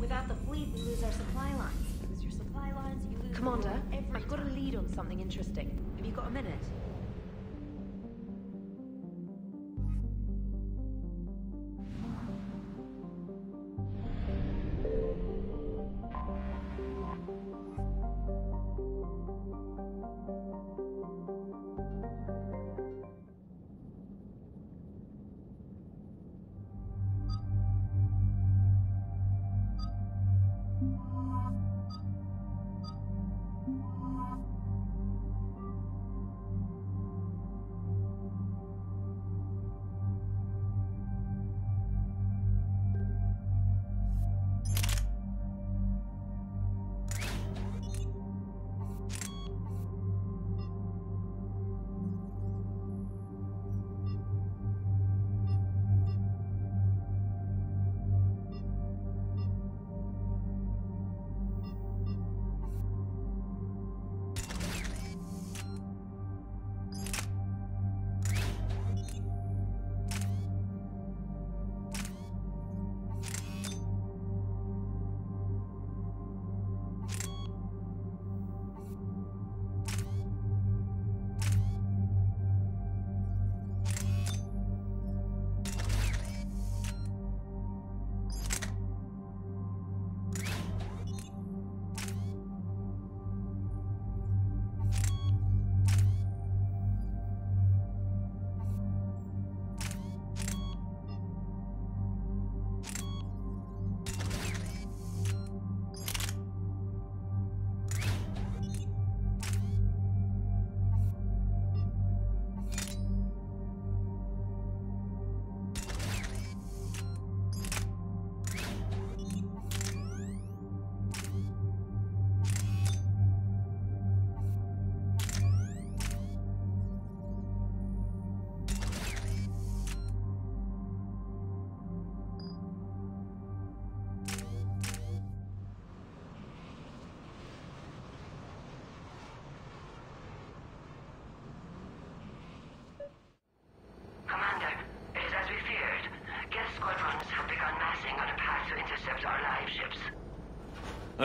Without the fleet, we lose our supply lines. Lose your supply lines, you lose Commander, every I've got a time. lead on something interesting. Have you got a minute?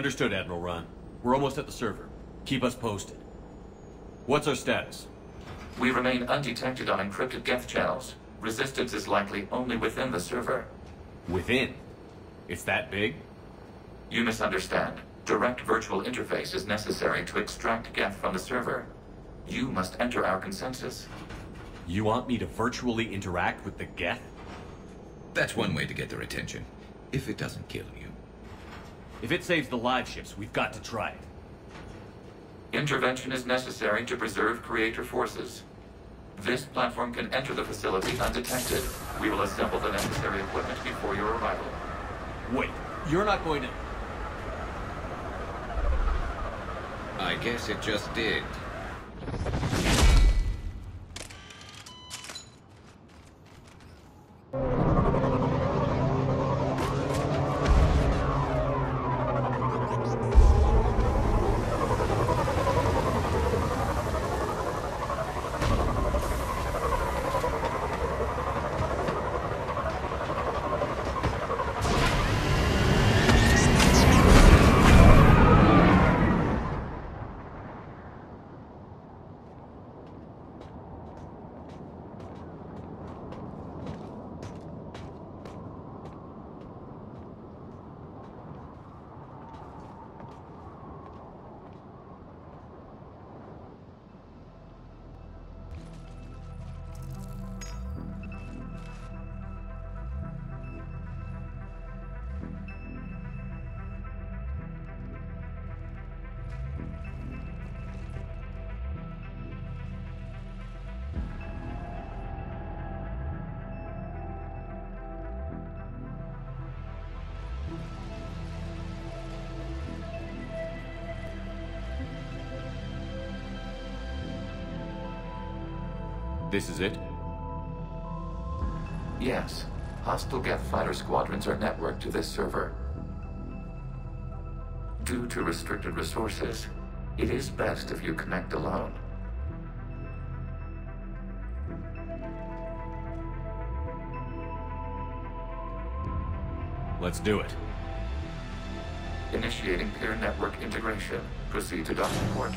Understood, Admiral Ron. We're almost at the server. Keep us posted. What's our status? We remain undetected on encrypted Geth channels. Resistance is likely only within the server. Within? It's that big? You misunderstand. Direct virtual interface is necessary to extract Geth from the server. You must enter our consensus. You want me to virtually interact with the Geth? That's one way to get their attention, if it doesn't kill you. If it saves the live ships, we've got to try it. Intervention is necessary to preserve creator forces. This platform can enter the facility undetected. We will assemble the necessary equipment before your arrival. Wait, you're not going to... I guess it just did. This is it? Yes. Hostile Geth fighter squadrons are networked to this server. Due to restricted resources, it is best if you connect alone. Let's do it. Initiating peer network integration. Proceed to docking port.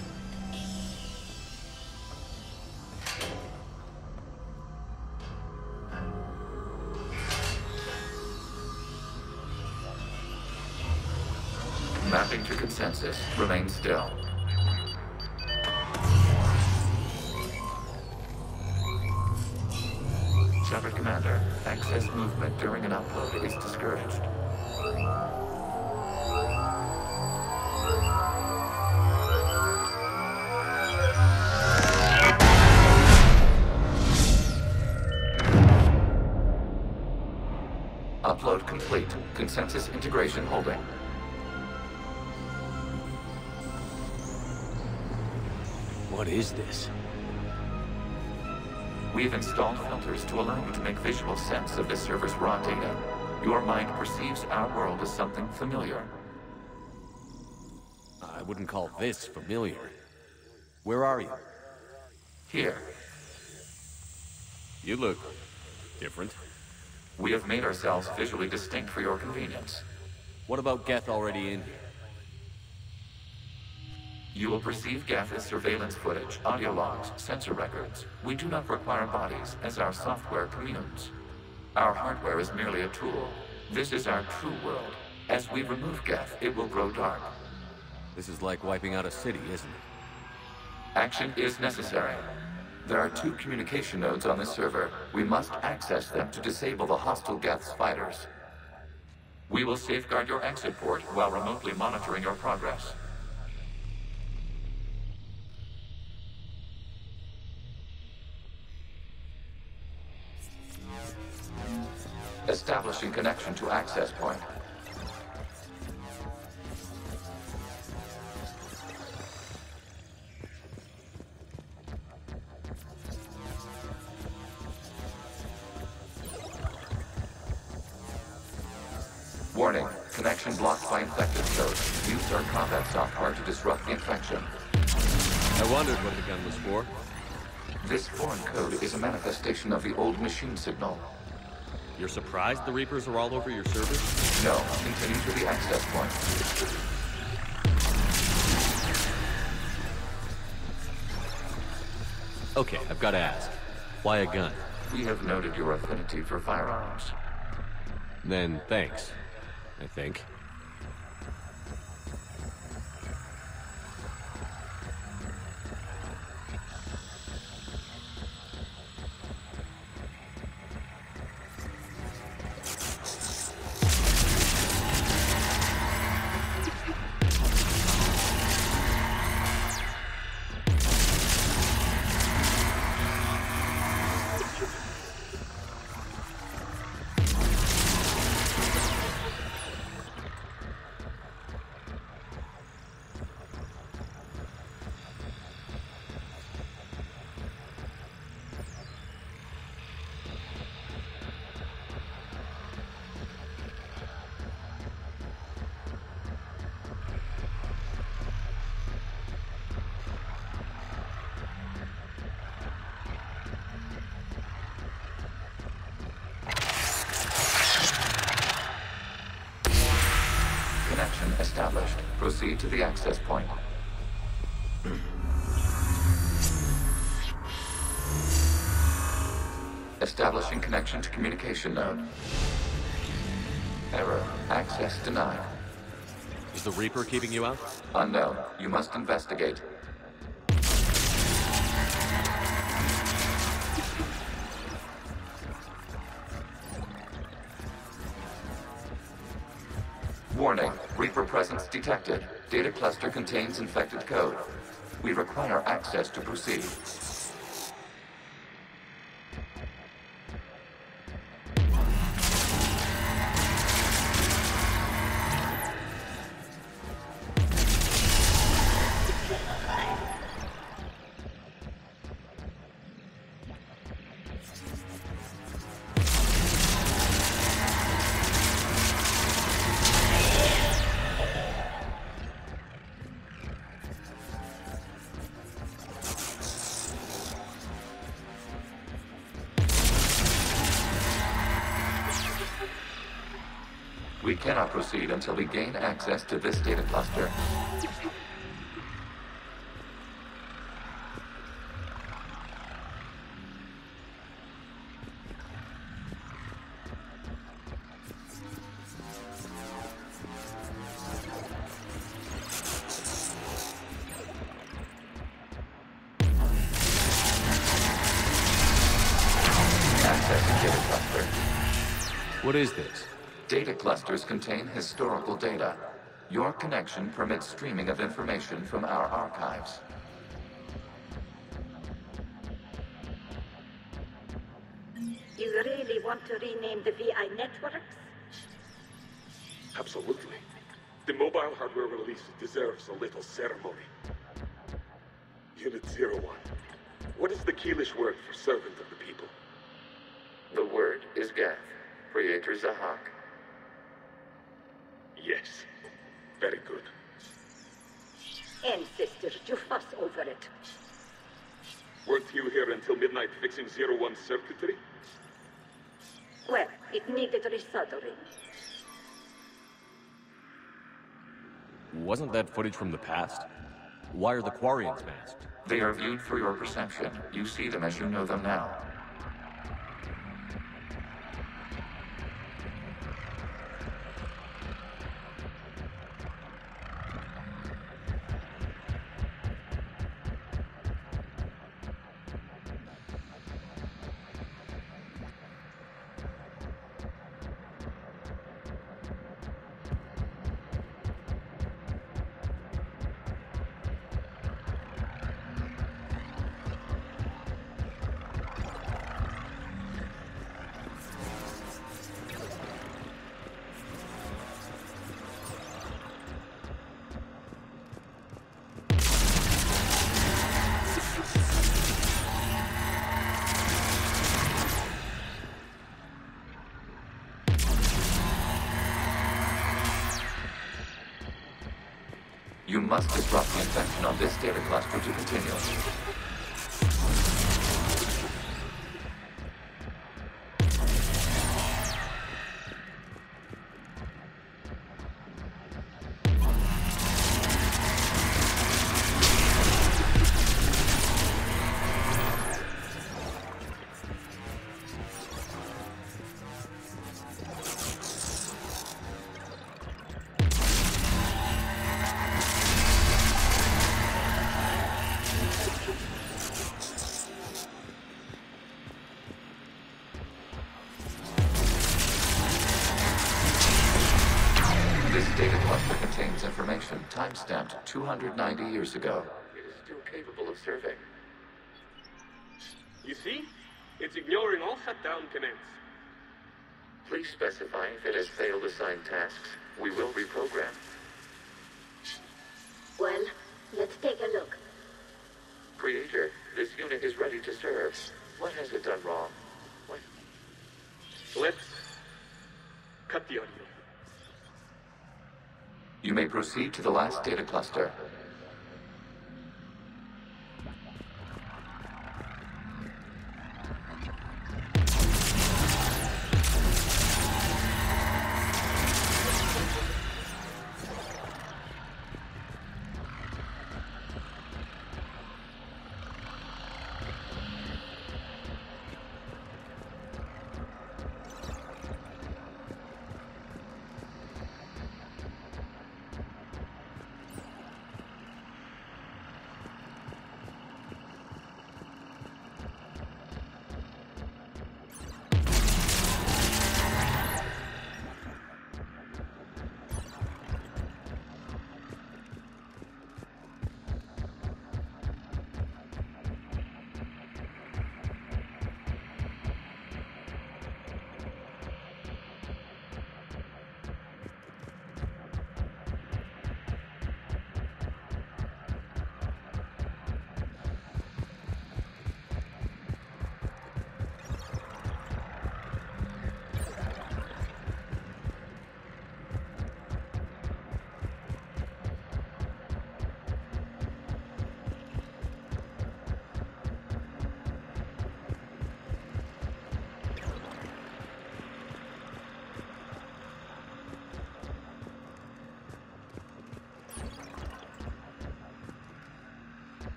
Mapping to consensus. Remain still. Shepard Commander, access movement during an upload is discouraged. Upload complete. Consensus integration holding. What is this? We've installed filters to allow you to make visual sense of this server's raw data. Your mind perceives our world as something familiar. I wouldn't call this familiar. Where are you? Here, You look different. we have made ourselves visually distinct for your convenience. What about Geth already in here? You will perceive Geth as surveillance footage, audio logs, sensor records. We do not require bodies, as our software communes. Our hardware is merely a tool. This is our true world. As we remove Geth, it will grow dark. This is like wiping out a city, isn't it? Action is necessary. There are 2 communication nodes on the server. We must access them to disable the hostile Geth's fighters. We will safeguard your exit port while remotely monitoring your progress. Establishing connection to access point. Warning, connection blocked by infected code. Use our combat software to disrupt the infection. I wondered what the gun was for. This foreign code is a manifestation of the old machine signal. You're surprised the Reapers are all over your server? No, continue to the access point. Okay, I've got to ask. Why a gun? We have noted your affinity for firearms. Then thanks, I think. Connection established. Proceed to the access point. Establishing connection to communication node. Error. Access denied. Is the Reaper keeping you out? Unknown. You must investigate. Warning. Reaper presence detected. Data cluster contains infected code. We require access to proceed. We cannot proceed until we gain access to this data cluster. What is this? Data clusters contain historical data. Your connection permits streaming of information from our archives. You really want to rename the VI networks? Absolutely. The mobile hardware release deserves a little ceremony. Unit 01. What is the Keelish word for servant of the people? The word is Gath, Creator Zahak. Yes. Very good. Ancestors, you fuss over it. Weren't you here until midnight fixing 01's circuitry? Well, it needed resoldering. Wasn't that footage from the past? Why are the Quarians masked? They are viewed through your perception. You see them as you know them now. You must disrupt the infection on this data cluster to continue. This data cluster contains information time-stamped 290 years ago. It is still capable of serving. You see? It's ignoring all shutdown commands. Please specify if it has failed assigned tasks. We will reprogram. Well, let's take a look. Creator, this unit is ready to serve. What has it done wrong? What? Let's cut the audio. You may proceed to the last data cluster.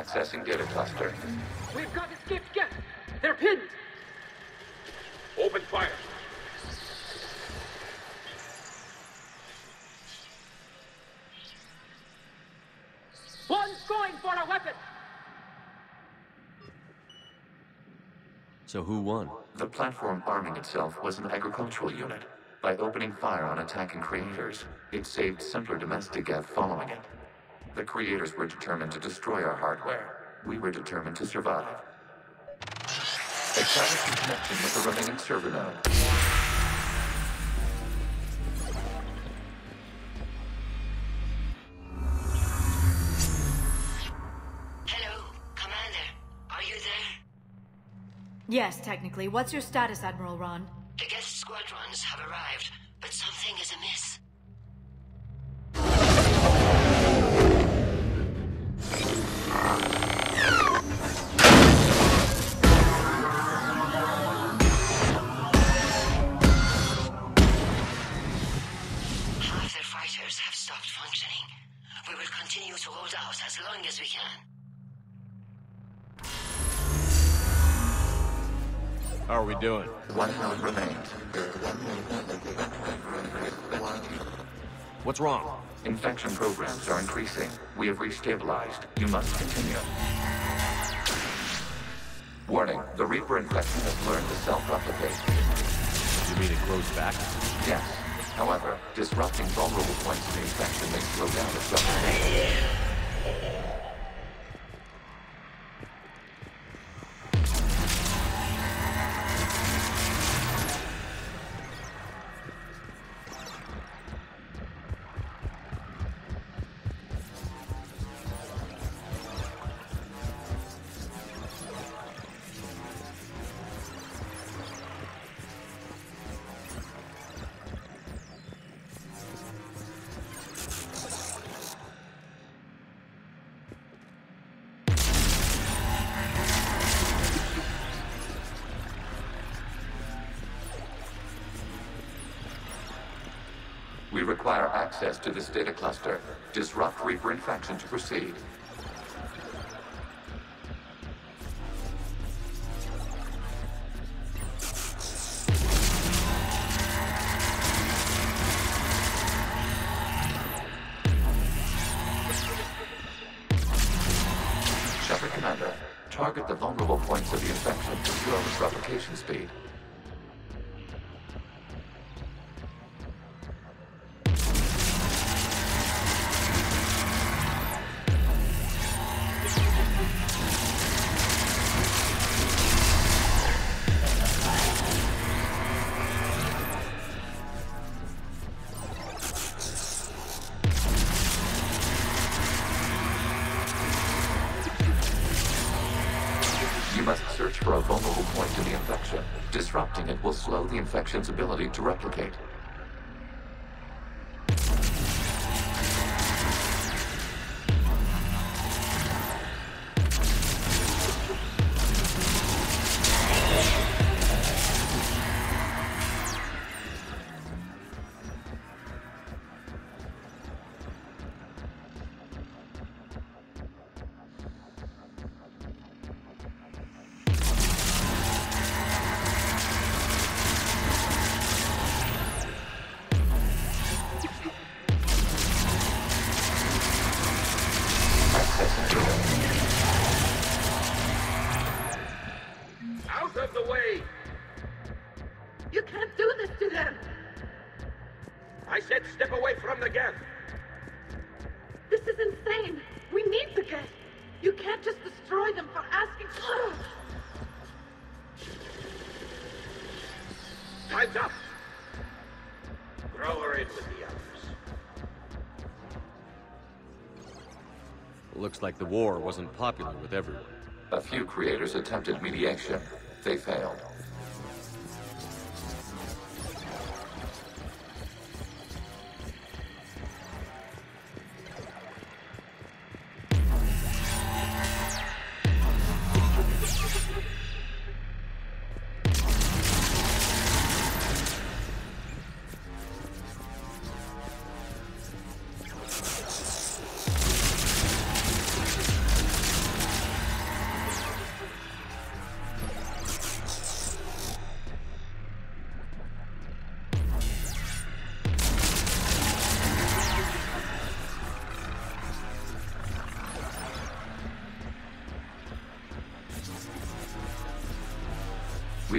Accessing data cluster. We've got escaped guests. They're pinned. Open fire. One's going for a weapon. So who won? The platform arming itself was an agricultural unit. By opening fire on attacking creators, it saved simpler domestic Geth following it. The creators were determined to destroy our hardware. We were determined to survive. Establishing connection with the remaining server node. Hello, Commander. Are you there? Yes, technically. What's your status, Admiral Ron? The guest squadrons have arrived, but something is amiss. Half their fighters have stopped functioning. We will continue to hold out as long as we can. How are we doing? One node remains. What's wrong? Infection programs are increasing. We have restabilized. You must continue. Warning, the Reaper infection has learned to self-replicate. You mean it grows back? Yes. However, disrupting vulnerable points of the infection may slow down its replication. We require access to this data cluster. Disrupt Reaper infection to proceed. Shepard Commander, target the vulnerable points of the infection to slow its replication speed. You must search for a vulnerable point in the infection. Disrupting it will slow the infection's ability to replicate. Out of the way! You can't do this to them! I said step away from the Geth! This is insane! We need the guests! You can't just destroy them for asking... Time's up! Throw her in with the others. Looks like the war wasn't popular with everyone. A few creators attempted mediation. They failed.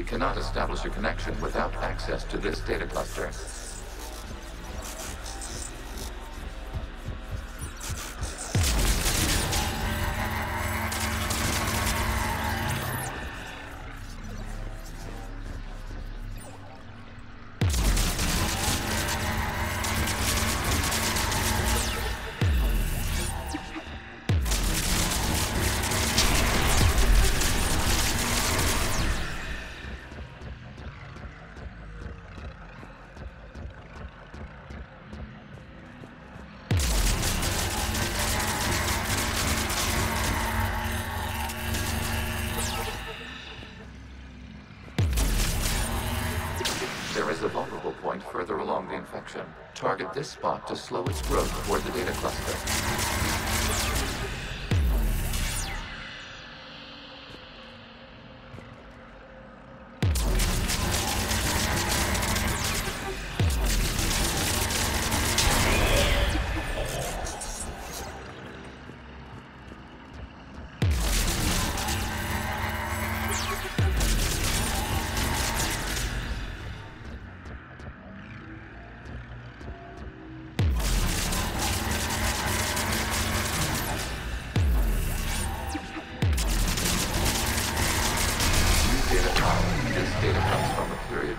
cannot establish a connection without access to this data cluster. There is a vulnerable point further along the infection. Target this spot to slow its growth toward the data cluster.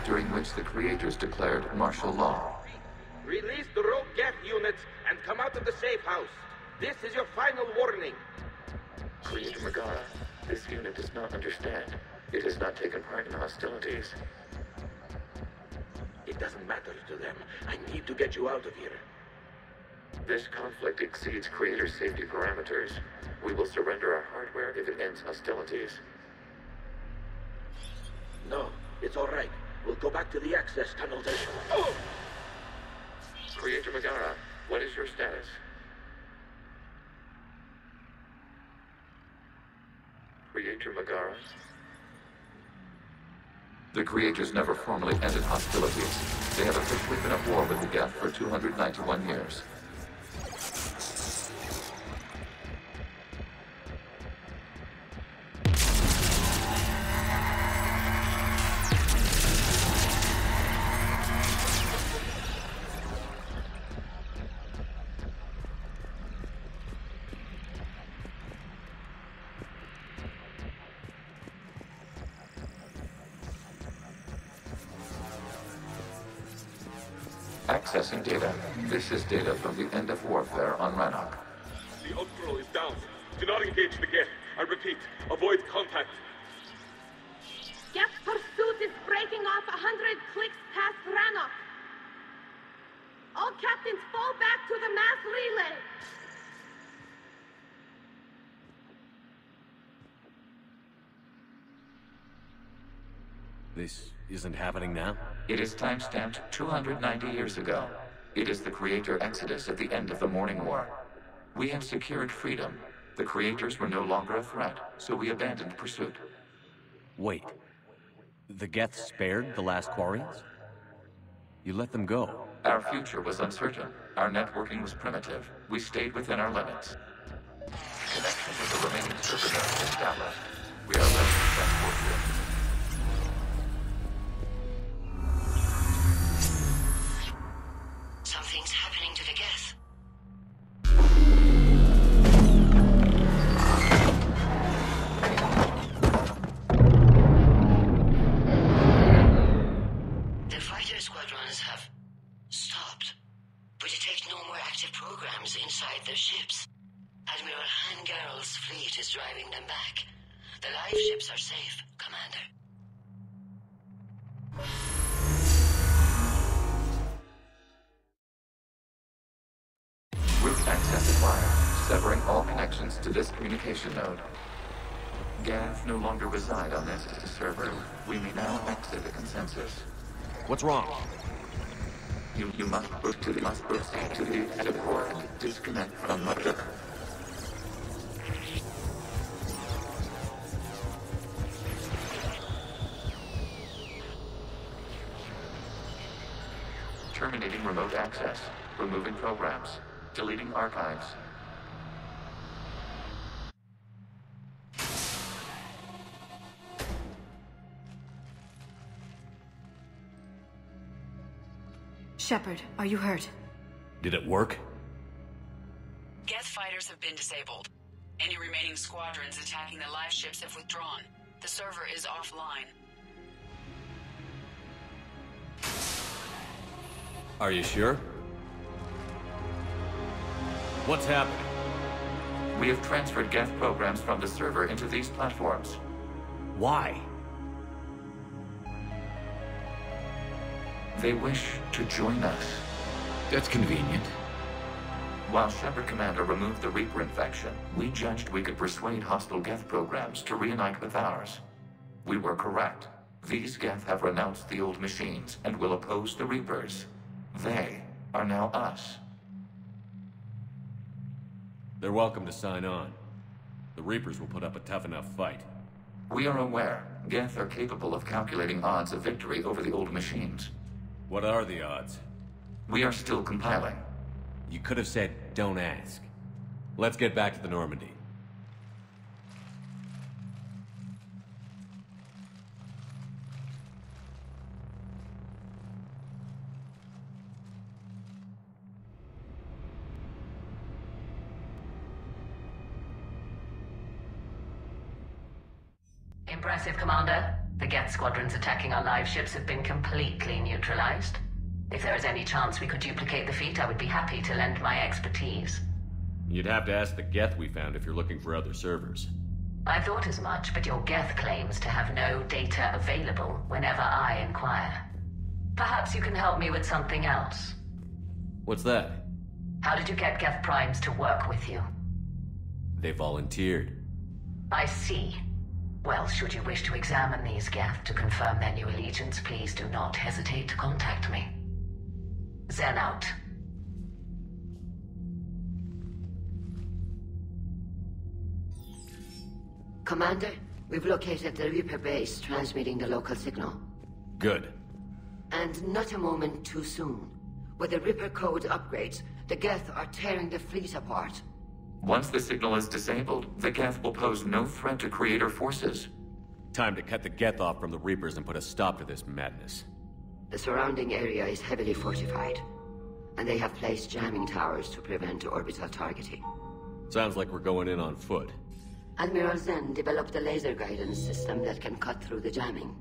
During which the creators declared martial law. Release the rogue Geth units and come out of the safe house. This is your final warning. Creator Megara, this unit does not understand. It has not taken part in hostilities. It doesn't matter to them. I need to get you out of here. This conflict exceeds Creator's safety parameters. We will surrender our hardware if it ends hostilities. No, it's all right. We'll go back to the access tunnels and... Oh! Creator Megara, what is your status? Creator Megara? The Creators never formally ended hostilities. They have officially been at war with the Geth for 291 years. Accessing data. This is data from the end of warfare on Rannoch. The Ultral is down. Do not engage the Geth. I repeat, avoid contact. Geth pursuit is breaking off 100 clicks past Rannoch. All captains fall back to the mass relay. This isn't happening now? It is time-stamped 290 years ago. It is the Creator Exodus at the end of the Morning War. We had secured freedom. The Creators were no longer a threat, so we abandoned pursuit. Wait. The Geth spared the last Quarians? You let them go? Our future was uncertain. Our networking was primitive. We stayed within our limits. Connection with the remaining server nodes established. We are ready to transport you. Something's happening to the Geth. The fighter squadrons have stopped. We detect no more active programs inside their ships. Admiral Hangarl's fleet is driving them back. The live ships are safe, Commander. With access acquired, severing all connections to this communication node. Geth no longer reside on this server. We may now exit the consensus. What's wrong? You must proceed to the exit port and disconnect from Mother. Terminating remote access. Removing programs. Deleting archives. Shepard, are you hurt? Did it work? Geth fighters have been disabled. Any remaining squadrons attacking the live ships have withdrawn. The server is offline. Are you sure? What's happening? We have transferred Geth programs from the server into these platforms. Why? They wish to join us. That's convenient. While Shepard Commander removed the Reaper infection, we judged we could persuade hostile Geth programs to reunite with ours. We were correct. These Geth have renounced the old machines and will oppose the Reapers. They are now us. They're welcome to sign on. The Reapers will put up a tough enough fight. We are aware Geth are capable of calculating odds of victory over the old machines. What are the odds? We are still compiling. You could have said, don't ask. Let's get back to the Normandy. Impressive, Commander. The Geth squadrons attacking our live ships have been completely neutralized. If there is any chance we could duplicate the feat, I would be happy to lend my expertise. You'd have to ask the Geth we found if you're looking for other servers. I thought as much, but your Geth claims to have no data available whenever I inquire. Perhaps you can help me with something else. What's that? How did you get Geth primes to work with you? They volunteered. I see. Well, should you wish to examine these Geth to confirm their new allegiance, please do not hesitate to contact me. Zen out. Commander, we've located the Reaper base transmitting the local signal. Good. And not a moment too soon. With the Reaper code upgrades, the Geth are tearing the fleet apart. Once the signal is disabled, the Geth will pose no threat to Creator forces. Time to cut the Geth off from the Reapers and put a stop to this madness. The surrounding area is heavily fortified, and they have placed jamming towers to prevent orbital targeting. Sounds like we're going in on foot. Admiral Zen developed a laser guidance system that can cut through the jamming.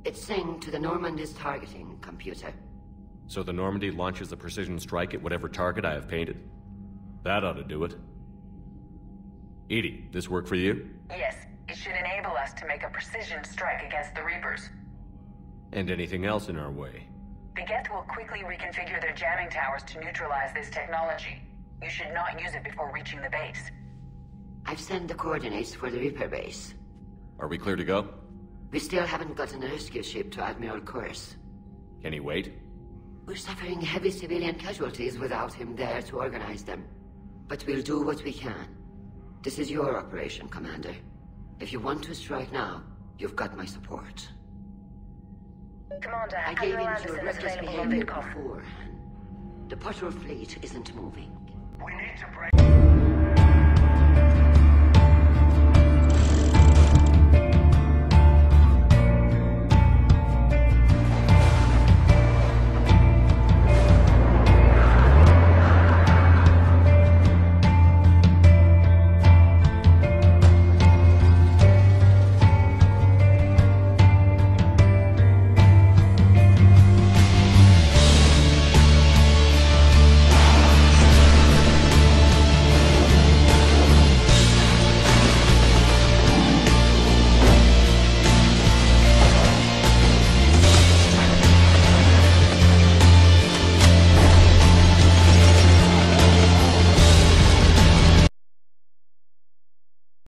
It's synced to the Normandy's targeting computer. So the Normandy launches a precision strike at whatever target I have painted? That ought to do it. Edie, this work for you? Yes, it should enable us to make a precision strike against the Reapers. And anything else in our way? The Geth will quickly reconfigure their jamming towers to neutralize this technology. You should not use it before reaching the base. I've sent the coordinates for the Reaper base. Are we clear to go? We still haven't gotten a rescue ship to Admiral Kurz. Can he wait? We're suffering heavy civilian casualties without him there to organize them. But we'll do what we can. This is your operation, Commander. If you want to strike now, you've got my support. Commander, I gave in Admiral to your Anderson is reckless available on behavior VidCon. before. The patrol fleet isn't moving. We need to break